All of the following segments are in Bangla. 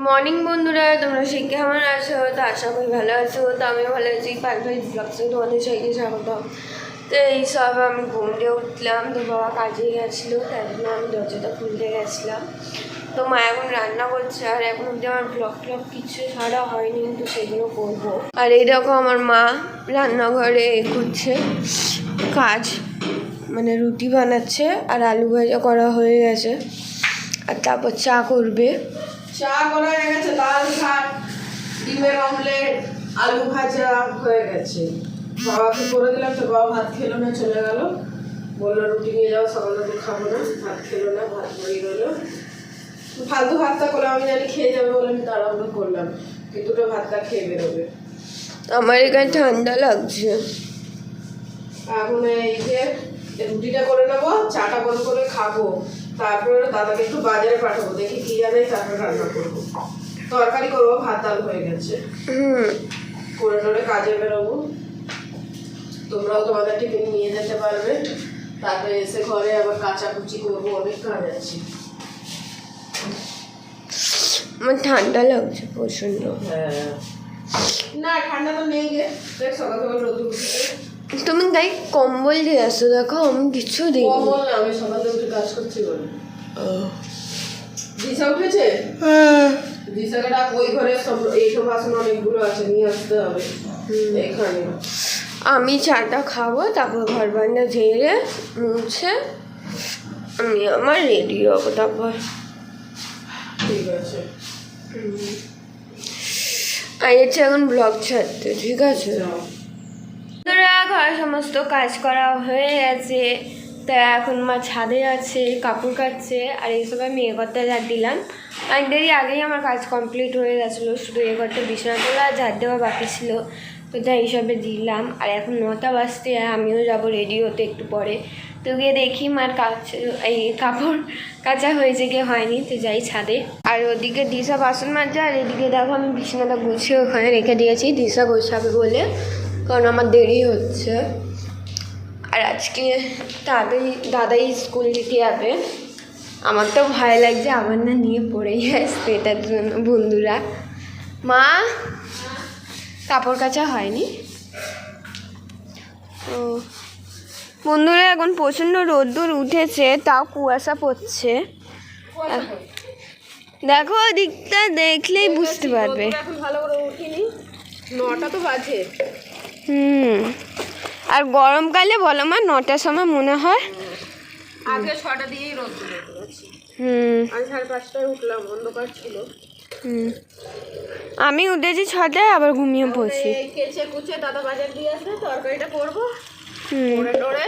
মর্নিং বন্ধুরা, তোমরা সে কেমন আছো? তো আশা করি ভালো আছো। তো আমি ভালো আছি। পারফেক্ট ব্লগসে তোমাদের সবাইকে স্বাগতম। তো এইসব আমি ঘুম দিয়ে উঠলাম, তো বাবা কাজে গেছিলো, তাই জন্য আমি দরজাটা খুলতে গেছিলাম। তো মা এখন রান্না করছে, আর এখন অব্দি আমার ব্লগ কিছু ছাড়া হয়নি, কিন্তু সেগুলো করবো। আর এইরকম আমার মা রান্নাঘরে করছে কাজ, মানে রুটি বানাচ্ছে, আর আলু ভাজা করা হয়ে গেছে, আর তারপর চা করবে। চা করা হয়ে গেছে, ডাল ভাত, ডিমের অমলেট, আলু ভাজা হয়ে গেছে। বাবাকে করে দিলাম, তো বাবা ভাত খেলো না, চলে গেল। বললো রুটি নিয়ে যাও, সকালে রুটি খাবো না। ভাত খেলো না, ভাত পড়ে রইলো। ফালতু ভাতটা করলাম, আমি জানি খেয়ে যাবে বলে আমি তাড়াহুড়ো করলাম, কিন্তু ওটা ভাতটা খেয়ে বেরোবে। আমার এখানে ঠান্ডা লাগছে। এখন এই যে রুটিটা করে নেবো, চাটা বন্ধ করে খাবো, তারপরে দাদাকে একটু বাজারে পাঠাবো, দেখি কি জানে তারপরে রান্না করবো। তরকারি করবো, ভাত ডাল হয়ে গেছে। করে টোরে কাজে বেরোবো, তোমরাও তোমাদের টিফিন নিয়ে যেতে পারবে। তারপরে এসে ঘরে আবার কাচাকুচি করবো, অনেক কাজ আছে। আমার ঠান্ডা লাগছে প্রচন্ড। হ্যাঁ, না ঠান্ডা তো নেই গে, দেখ সকাল সকাল রোদ উঠেছে। তুমি তাই কম্বল দিয়ে আসো, দেখো আমি কিছু দিই। কম্বল না, আমি সকালে উঠে কাজ করছি বলে। দিশা উঠেছে? দিশাকে ডাক, ওই ঘরে সব এইসব বাসন অনেকগুলো আছে, নিয়ে আসতে হবে এখানে। আমি চাটা খাবো, তারপর ঘর বান্না ঝেড়ে মুছে আমি আমার রেডি হবো, তারপর ঠিক আছে। আইছে এখন ব্লগ ছাড়তে, ঠিক আছে? বন্ধুরা, ঘরে সমস্ত কাজ করা হয়ে গেছে, তা এখন মা ছাদে আছে, কাপড় কাচ্ছে, আর এইসব আমি ঘরটা ঝাড় দিলাম। অনেক দেরি আগেই আমার কাজ কমপ্লিট হয়ে গেছিলো, শুধু ঘরটা বিছানা তোলা ঝাড় দেওয়া বাকি ছিল, তো তাই এইসবে দিলাম। আর এখন 9টা বাজতে, আমিও যাবো রেডি হতে একটু পরে। তো গিয়ে দেখি মার এই কাপড় কাচা হয়েছে কি হয়নি, তো যাই ছাদে। আর ওদিকে দিশা বাসন মাজা, আর এদিকে দেখো আমি বিছানাটা গুছিয়ে ওখানে রেখে দিয়েছি দিশা গোছাবে বলে, কারণ আমার দেরি হচ্ছে। আর আজকে দাদাই স্কুল দিতে যাবে। আমার তো ভয় লাগছে আবার না নিয়ে পড়েই আসবে, এটার জন্য। বন্ধুরা, মা কাপড় কাচা হয়নি। ও বন্ধুরা, এখন প্রচণ্ড রোদ্দুর উঠেছে, তাও কুয়াশা পড়ছে। দেখো দিকটা দেখলেই বুঝতে পারবে। এখন ভালো করে উঠিনি, 9টা তো বাজে। আর গরমকালে বলো মা, 9টার সময় মনে হয় আগে 6টা দিয়েই রোদ তুলে দিয়েছি। আমি 5:30টায় উঠলাম, অন্ধকার ছিল। আমি উঠেছি 6টায়, আবার ঘুমিয়ে পড়ছি। কেচে কুচে দাদা বাজার দিয়ে আসবে, তরকারিটা করবো, করে টোরে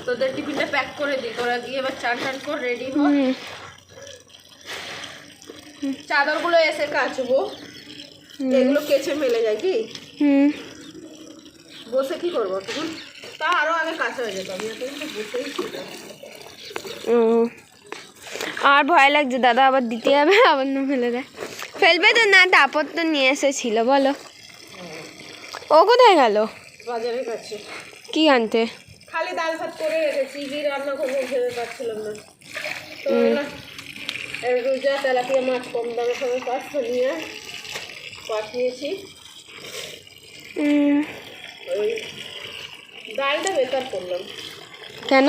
তোদের টিফিনটা প্যাক করে দিই। তোরা গিয়ে এবার চান টান করে রেডি হ। চাদরগুলো এসে কাচবো, এগুলো কেচে মেলে যায় কি। বসে কি করবো তখন, তা আরো আগে কাছে হয়ে যেত, আমি এখন বসেই ছিলাম। আর ভয় লাগছে দাদা আবার দিতে যাবে, আবার না ফেলে দেয়। ফেলবে তো না, তারপর তো নিয়ে এসেছিল। বলো, ও কোথায় গেল? বাজারের কাছে। কি আনতে? খালি ডাল ভাত করে রেখেছি, কি রান্না করবো ভেবে পাচ্ছিলাম না, তো রোজা তেলাপিয়া মাছ কম দামের সঙ্গে পাঁচ নিয়ে পাঁচ নিয়েছি। ওই ডালটা বেকার করলাম। কেন?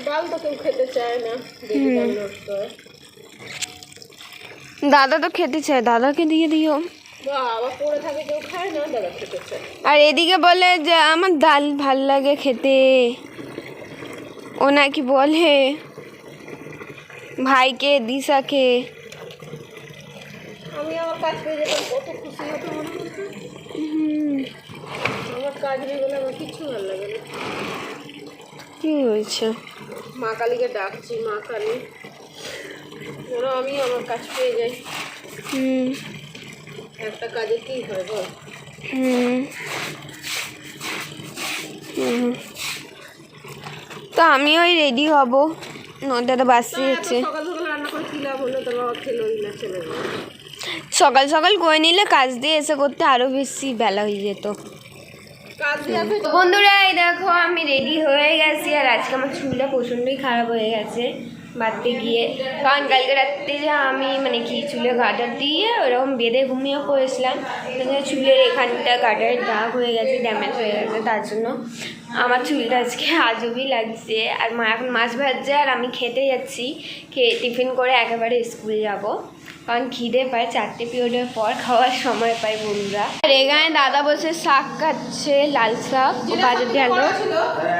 ডাল তো কেউ খেতে চায় না, দাদা তো খেতে চায়, দাদাকে দিয়ে দিও। আবার পড়ে থাকে, কেউ খায় না, দাদা খেতে চায়। আর এদিকে বলে যে আমার ডাল ভাল লাগে খেতে, ও নাকি বলে ভাইকে দিশাকে। আমি আমার কাজ পেয়ে যেতাম, কত খুশি হতো মনে করতে। আমার কাজ নেই বলে আমার কিচ্ছু ভালো লাগে না। কি হয়েছে? মা কালীকে ডাকছি, মা কালী যেন আমি আমার কাজ পেয়ে যাই। একটা কাজে কি হয় বল। তো আমি ওই রেডি হব, 9টা বাজছে। সকাল সকাল রান্না করে কি লাভ হলো, তোর বাবা খেলোই না, চলে গেল। সকাল সকাল করে নিলে কাজ দিয়ে এসে করতে আরো বেশি বেলা হয়ে যেত। বন্ধুরা, এই দেখো আমি রেডি হয়ে গেছি, আর আজকে আমার চুলটা প্রচণ্ডই খারাপ হয়ে গেছে, বাঁধতে গিয়ে, কারণ কালকে রাত্রে যে আমি মানে কি চুলে গাটার দিয়ে ওরকম বেঁধে ঘুমিয়ে পড়েছিলাম, চুলের এখানটা গাটার দাগ হয়ে গেছে, ড্যামেজ হয়ে গেছে, তার জন্য আমার চুলটা আজকে আজবই লাগছে। আর মা এখন মাছ ভাজছে আর আমি খেতে যাচ্ছি, খেয়ে টিফিন করে একেবারে স্কুল যাব, কারণ খিদে পায়, 4টে পিরিয়ডের পর খাওয়ার সময় পাই বন্ধুরা। আর এখানে দাদা বসে শাক কাটছে, লাল শাক, বাজার দিয়ে আলো।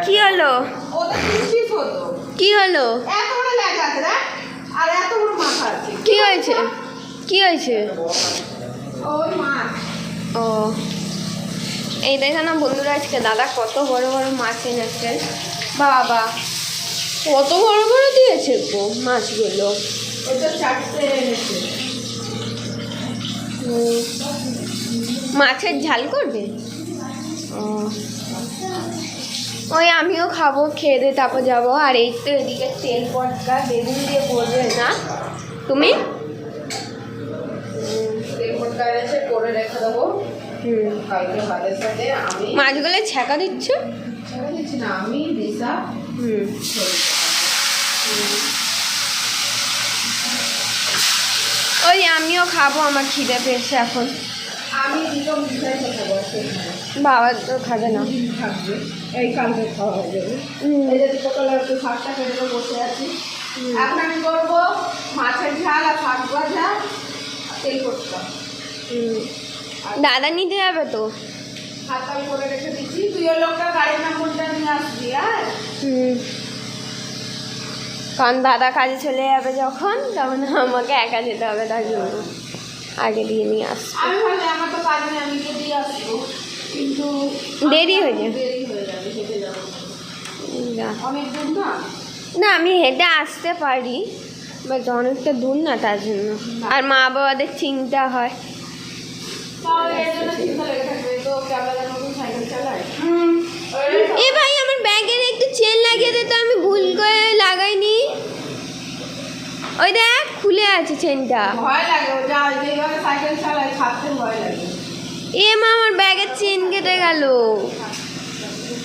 কি হলো কি হলো কি হয়েছে কি হয়েছে? ও এই দেখে না বন্ধুরা, আজকে দাদা কত বড় বড় মাছ এনেছে, বাবা কত বড় বড় দিয়েছে গো মাছগুলো। মাছের ঝাল করবে? ও ওই আমিও খাবো, খেয়ে দিয়ে তারপর যাবো। আর এই তো এদিকে তেল পটকা বেগুন দিয়ে করবে না তুমি? করে রেখে দেবো কালকে ভাতের সাথে। আমি মাছগুলো ছ্যাঁকা দিচ্ছ? দিচ্ছি না, আমি দিশা। ওই আমিও খাবো, আমার খিদে পেয়েছে এখন। আমি দিলাম দিশাই খাবো, বাবা তো খাবে না, থাকবে এই কালকে খাওয়া হয়ে যাবে। এই যে সকালে একটু শাকটা কেটে বসে আছি। এখন আমি করবো মাছের ঝাল আর শাক ভাজা, তেল করতাম। দাদা নিতে যাবে তো? হাত আমি করে রেখে দিচ্ছি, তুই ওই লোকটা গাড়ির নম্বরটা নিয়ে আসবি। আর কারণ দাদা কাজে চলে যাবে যখন, তখন আমাকে একা যেতে হবে, তার জন্য আগে দিয়ে নিয়ে আসবো। আমি ভাবি আমার তো কাজ নেই, আমি গিয়ে দিয়ে আসবো, কিন্তু দেরি হয়ে যাবে। দেরি হয়ে যাবে, হেঁটে যাবো অনেক দূর না। না আমি হেঁটে আসতে পারি, বাট অনেকটা দূর না, তার জন্য। আর মা বাবাদের চিন্তা হয়। এ ভাই আমার ব্যাগের একটু চেন লাগিয়ে দে তো, আমি ভুল করে লাগাইনি। ওই দেখ খুলে আছে চেনটা। ভয় লাগে, যা যেভাবে সাইকেল চালায় ছাড়তে ভয় লাগে। এ মা আমার ব্যাগের চেন কেটে গেল।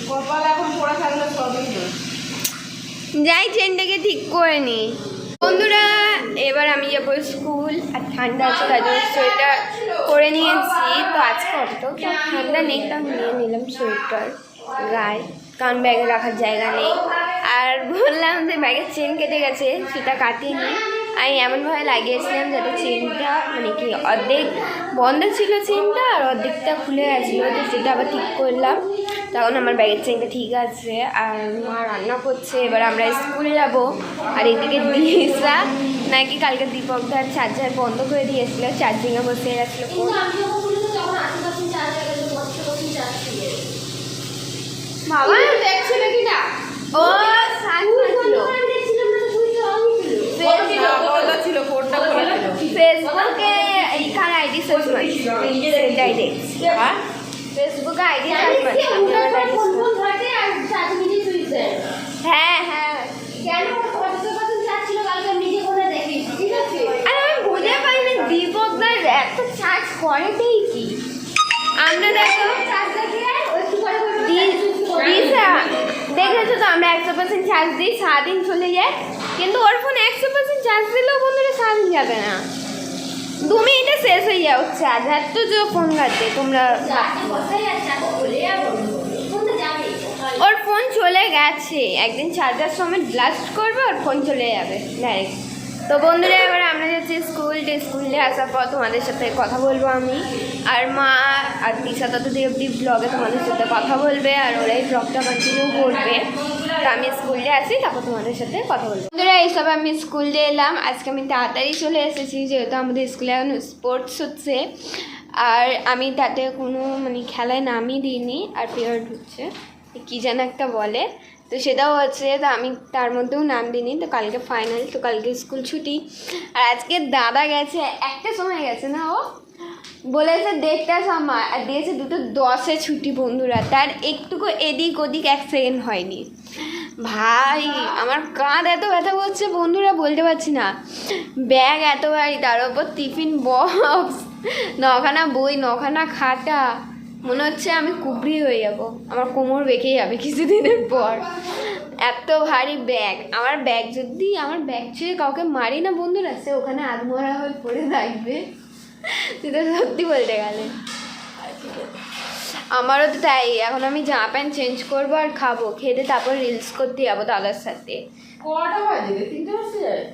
কপাল এখন পড়ে থাকলে সবই না। যাই চেনটাকে ঠিক করে নি। বন্ধুরা এবার আমি যাবো স্কুল, আর ঠান্ডা আছে তাই জন্য সোয়েটার করে নিয়েছি। তো আজকে অত ঠান্ডা নেই, তো আমি নিয়ে নিলাম সোয়েটার গায়ে, কারণ ব্যাগে রাখার জায়গা নেই। আর বললাম যে ব্যাগের চেন কেটে গেছে, সেটা কাটিনি। আমি এমনভাবে লাগিয়েছিলাম যাতে চেনটা মানে কি অর্ধেক বন্ধ ছিল চেনটা, আর অর্ধেকটা খুলে গেছিলো, তো সেটা আবার ঠিক করলাম। তখন আমার ব্যাগের চেনটা ঠিক আছে। আর মা রান্না করছে, এবার আমরা স্কুল যাব। আর এদিকে দিশা নাকি কালকে দীপকদার চার্জার বন্ধ করে দিয়েছিল, চার্জিংয়ে বসে গেছিলো ফোন। বাবা দেখছিল কি না? ও ফেসবুকে এইখানে আইডি সার্চ করছি, ফেসবুকে আইডি সার্চ করছি। হ্যাঁ হ্যাঁ, আর আমি বুঝে পারি না দীপকদার এত চার্জ করেতেই কি। আমরা দেখো দেখেছো তো, আমরা 100% চার্জ দিই, সারাদিন চলে যায়। কিন্তু ওর ফোন 100% চার্জ দিলেও বন্ধুরা সারাদিন যাবে না, 2 মিনিটে শেষ হয়ে যাও চার্জ। এত যে ফোন ঘাটবে তোমরা। ওর ফোন চলে গেছে, একদিন চার্জার সময় ব্লাস্ট করবে, ওর ফোন চলে যাবে ডাইরেক্ট। তো বন্ধুরা এবার আমরা যাচ্ছি স্কুলে আসার পর তোমাদের সাথে কথা বলবো আমি আর মা, আর দিশা তত অব্দি ব্লগে তোমাদের সাথে কথা বলবে, আর ওরাই ব্লগটা কন্টিনিউ করবে। তো আমি স্কুলে আসি, তারপর তোমাদের সাথে কথা বলবো। বন্ধুরা এইসব আমি স্কুলে এলাম, আজকে আমি তাড়াতাড়ি চলে এসেছি, যেহেতু আমাদের স্কুলে এখন স্পোর্টস হচ্ছে। আর আমি তাতে কোনো মানে খেলায় নামই দিইনি, আর পিরিয়ড হচ্ছে কী যেন একটা বলে, তো সেটাও হচ্ছে, তো আমি তার মধ্যেও নাম দিইনি। তো কালকে ফাইনাল, তো কালকে স্কুল ছুটি। আর আজকে দাদা গেছে 1টার সময় গেছে না, ও বলেছে 1:30টার সময়, আর দিয়েছে 2:10-এ ছুটি বন্ধুরা। তার একটুকু এদিক ওদিক 1 সেকেন্ড হয়নি। ভাই আমার কাঁধ এত ব্যথা করছে বন্ধুরা, বলতে পারছি না। ব্যাগ এত ভারী, তার উপর টিফিন বক্স, 9খানা বই, 9খানা খাতা, মনে হচ্ছে আমি কুবরি হয়ে যাব, আমার কোমর বেঁকে যাবে কিছুদিনের পর, এত ভারী ব্যাগ। আমার ব্যাগ যদি আমার ব্যাগ ছুঁয়ে কাউকে মারি না বন্ধুরা, সে ওখানে আধমরা হয়ে পড়ে থাকবে। সেটা সত্যি বলতে গেলে আমারও তো তাই। এখন আমি জামা প্যান্ট চেঞ্জ করবো আর খাবো, খেতে তারপর রিলস করতে যাবো দাদার সাথে। কটা বাজে রে? 3টে বাজতে যায়?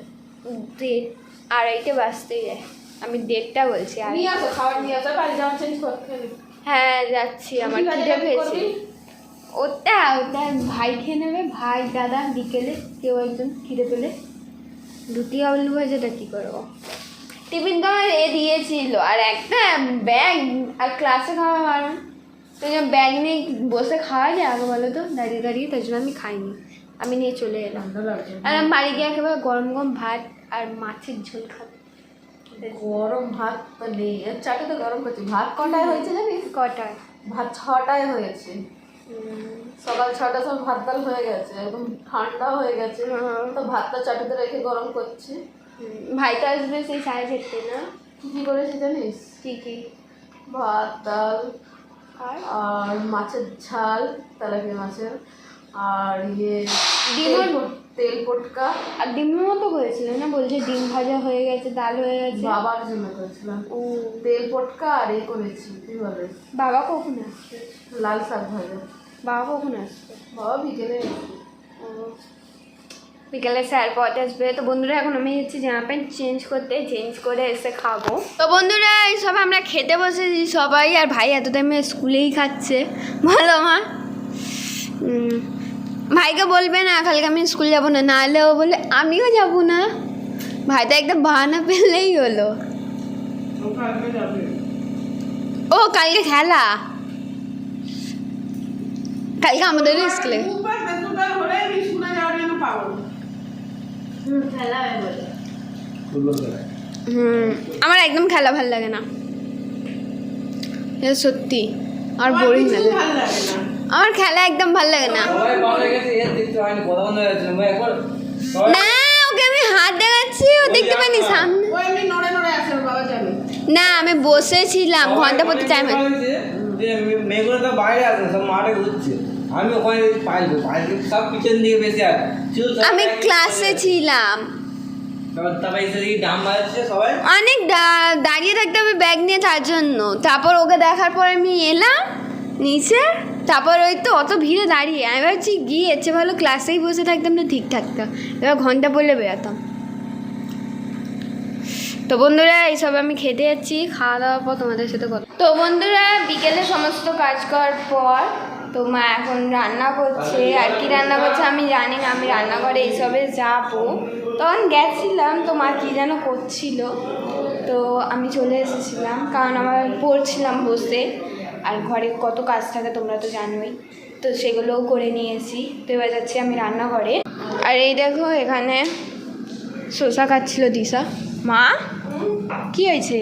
2:30 বাজতে যায়। আমি 1:30টা বলছি। আর নিয়ে আসো, খাবার নিয়ে আসো, বাড়ি জামা চেঞ্জ করতে হবে। হ্যাঁ যাচ্ছি, আমার কি খিদে বাজার পেয়েছে। করবি? ওটা ভাই খেয়ে নেবে, ভাই দাদা বিকেলে কেউ একজন খিদে পেলে। রুটি আলু ভাজাটা কী করবো? টিফিন তো আমার দিয়েছিল, আর একটা ব্যাগ, আর ক্লাসে খাওয়া পারো তো, ব্যাগ নিয়ে বসে খাওয়া যায় আগে বলো তো, দাঁড়িয়ে দাঁড়িয়ে, তাই জন্য আমি খাইনি, আমি নিয়ে চলে এলাম। ঠান্ডা লাগছে। আর আমি বাড়ি গিয়ে একেবারে গরম গরম ভাত আর মাছের ঝোল খাবো। গরম ভাত তো নেই, এর চাটে তো গরম করছি। ভাত কটায় হয়েছে জানিস? কটায়? ভাত 6টায় হয়েছে। সকাল 6টার সময় ভাত ডাল হয়ে গেছে, একদম ঠান্ডা হয়ে গেছে। তো ভাতটা চাটুতে রেখে গরম করছি। ভাই তো আসবে সেই 4:30 না? কি করেছি জানিস? ঠিকই। ভাত ডাল আর আর মাছের ঝাল, তেলাপিয়া মাছের, আর ডিমের তেল পটকা। আর ডিমের মতো করেছিল না? বলছে ডিম ভাজা হয়ে গেছে, ডাল হয়ে গেছে। বাবার জন্য করেছিলাম। ও, তেল পটকা আর করেছি, কি বলে, বাবা কখন আসবে? লাল শাক ভাজা। বাবা কখন আসবে? বাবা বিকেলে ও, বিকেলে স্যার পথে আসবে। তো বন্ধুরা এখন আমি হচ্ছে জামা প্যান্ট চেঞ্জ করতে, চেঞ্জ করে এসে খাবো। তো বন্ধুরা এইসব আমরা খেতে বসেছি সবাই, আর ভাই এত টাইমে স্কুলেই খাচ্ছে। বলো মা, ভাইকে বলবে না কালকে আমি স্কুল যাবো না, নাহলে ও বলে আমিও যাবো না। ভাই তো একটা বাহানা পেলেই হলো। ও কালকে খেলা, কালকে আমাদের স্কুলে আমার একদম খেলা ভাল লাগে না, এটা সত্যি। আর বোরিং লাগে, আমার খেলা একদম ভাল লাগে না। না ওকে আমি হাত দেখাচ্ছি, ও দেখতে পাইনি সামনে। না আমি বসেছিলাম ঘন্টা প্রতি টাইমে। মেয়েগুলো তো বাইরে আছে, সব মাঠে ঘুরছে, আমি ওখানে পাইবো সব পিছন দিকে বেশি আছে। আমি ক্লাসে ছিলাম, তারপরে সেদিকে ডাম বাজাচ্ছে সবাই, অনেক দাঁড়িয়ে থাকতে হবে ব্যাগ নিয়ে, তার জন্য। তারপর ওকে দেখার পর আমি এলাম নিচে, তারপর ওই তো অত ভিড়ে দাঁড়িয়ে আমি ভাবছি গিয়ে এসে ভালো ক্লাসেই বসে থাকতাম, না ঠিক থাকতাম, এবার ঘন্টা পড়লে বেরোতাম। তো বন্ধুরা এইসব আমি খেতে যাচ্ছি, খাওয়া দাওয়ার পর তোমাদের সাথে কথা। তো বন্ধুরা বিকেলে সমস্ত কাজ করার পর তো মা এখন রান্না করছে, আর কি রান্না করছে আমি জানি না, আমি রান্নাঘরে এইসবে যাবো। তখন গেছিলাম তো মা কী যেন করছিল, তো আমি চলে এসেছিলাম, কারণ আমার পড়ছিলাম বসে, আর ঘরে কত কাজ থাকে তোমরা তো জানোই, তো সেগুলোও করে নিয়েছি। তো এবার যাচ্ছি আমি রান্নাঘরে। আর এই দেখো এখানে শসা খাচ্ছিল দিশা। মা কি হয়েছে?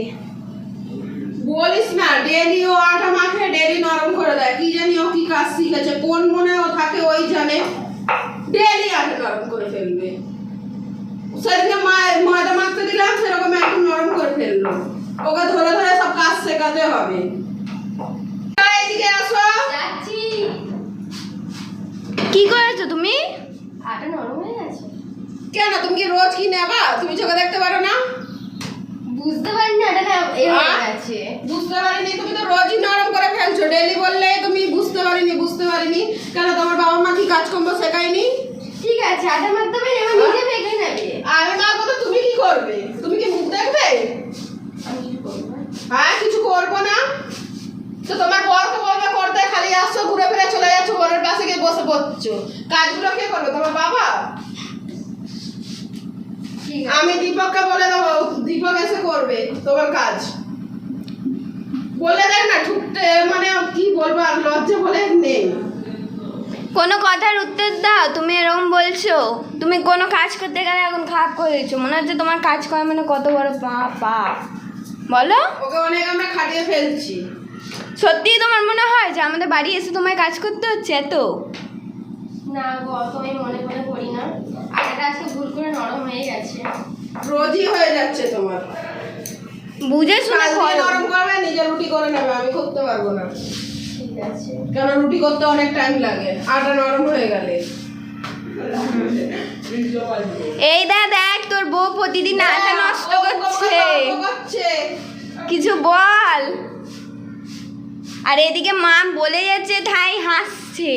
বলিস না, ডেলি ও আটা মাখে, ডেলি নরম করে দেয়। কি জানি ও কি কাজ শিখেছে, কোন মনে ও থাকে ওই জানে, ডেলি আটা নরম করে ফেলবে। সেদিকে ময়দা মাখতে দিলাম, সেরকম একদম নরম করে ফেললো। ওকে ধরে ধরে সব কাজ শেখাতে হবে। এদিকে আসো। যাচ্ছি। কি করেছো তুমি? আটা নরম হয়ে গেছে। কেন তুমি কি রোজ কি নেবা? তুমি চোখে দেখতে পারো না? বুঝতে পারিনি আটাটা হয়ে গেছে। বুঝতে পারিনি? তুমি তো রোজই নরম করে ফেলছো। ডেলি বললে তুমি বুঝতে পারিনি। কেন তোমার বাবা মা কি কাজকর্ম শেখায়নি? ঠিক আছে আটা মাখতে পারি, এবার নিজে মেখে নেবে। আমি মাখবো তো তুমি কি করবে? তুমি কি মুখ দেখবে? হ্যাঁ, কিছু করবো না তো তোমার বরকে বলবে করতে, খালি আসছো ঘুরে ফিরে চলে যাচ্ছ, বরের পাশে গিয়ে বসে পড়ছো। কাজগুলো কে করবে? তোমার বাবা? আমি দীপককে বলে দেবো, দীপক এসে করবে তোমার কাজ। বলে দেখ না, ঠুকতে মানে কি বলবো, আর লজ্জা বলে নেই। কোনো কথার উত্তর দাও, তুমি এরকম বলছো। তুমি কোনো কাজ করতে গেলে এখন খারাপ করে দিচ্ছ, মনে হচ্ছে তোমার কাজ করা মানে কত বড় পাপ। বলো, ওকে অনেক আমরা খাটিয়ে ফেলছি। সত্যিই তোমার মনে হয় যে আমাদের বাড়ি এসে তোমায় কাজ করতে হচ্ছে এত? না গো, অত আমি মনে করি না। আটাটা আজকে ভুল করে নরম হয়ে গেছে। রোজই হয়ে যাচ্ছে তোমার। বুঝে শুনে কাল দিয়ে করো। নরম করবে, নিজে রুটি করে নেবে, আমি করতে পারবো না। ঠিক আছে। কেন রুটি করতে অনেক টাইম লাগে আটা নরম হয়ে গেলে। এই দেখ তোর বউ প্রতিদিন আটা নষ্ট করছে, কিছু বল। আর এদিকে মা বলে যাচ্ছে ঠাই হাসছে,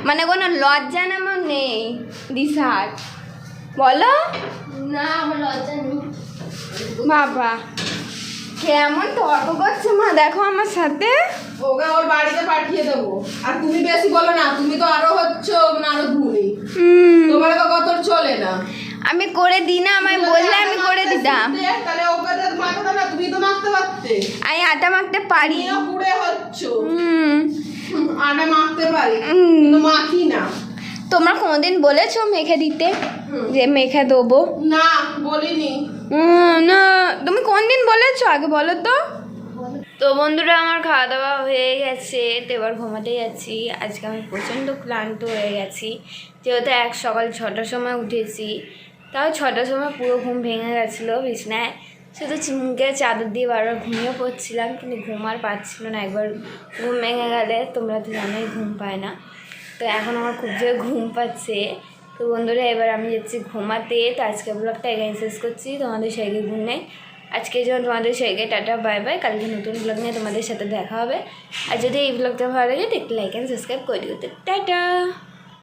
মানে কোনো লজ্জা নামক নেই দিশার, বলো। না আমার লজ্জা নেই। বাবা কেমন তর্ক করছে মা দেখো আমার সাথে। ওকে ওর বাড়িতে পাঠিয়ে দেবো। আর তুমি বেশি বলো না, তুমি তো আরো হচ্ছ আরো ধুনি, তোমার তো কত চলে না। আমি করে দিই না, আমায় বললে আমি করে দিতাম। তাহলে ওকে মাখতে না, তুমি তো মাখতে পারতে। আমি আটা মাখতে পারি। তুমিও পুড়ে হচ্ছ। আটা মাখতে পারি কিন্তু মাখি না। তোমরা কোনোদিন বলেছো মেখে দিতে, যে মেখে দেবো? না বলিনি। না তুমি কোনদিন বলেছো আগে বলো তো। তো বন্ধুরা আমার খাওয়া দাওয়া হয়ে গেছে, তো এবার ঘুমাতে যাচ্ছি। আজকে আমি প্রচণ্ড ক্লান্ত হয়ে গেছি, যেহেতু সকাল 6টার সময় উঠেছি। তাও 6টার সময় পুরো ঘুম ভেঙে গেছিলো বিছনায়, শুধু মুখে চাদর দিয়ে বারবার ঘুমিয়ে পড়ছিলাম, কিন্তু ঘুম আর পাচ্ছিল না। একবার ঘুম ভেঙে গেলে তোমরা তো জানোই ঘুম পায় না। তো এখন আমার খুব জোরে ঘুম পাচ্ছে। তো বন্ধুরা এবার আমি যাচ্ছি ঘুমাতে। তো আজকে ব্লগটা এখানে শেষ করছি। তোমাদের সঙ্গে গুড নাইট। আজকের জন্য তোমাদের সঙ্গে টাটা বাই বাই। কালকে নতুন ব্লগ নিয়ে তোমাদের সাথে দেখা হবে। আর যদি এই ব্লগটা ভালো লাগে তো একটু লাইক অ্যান্ড সাবস্ক্রাইব করে দিও। তো টাটা।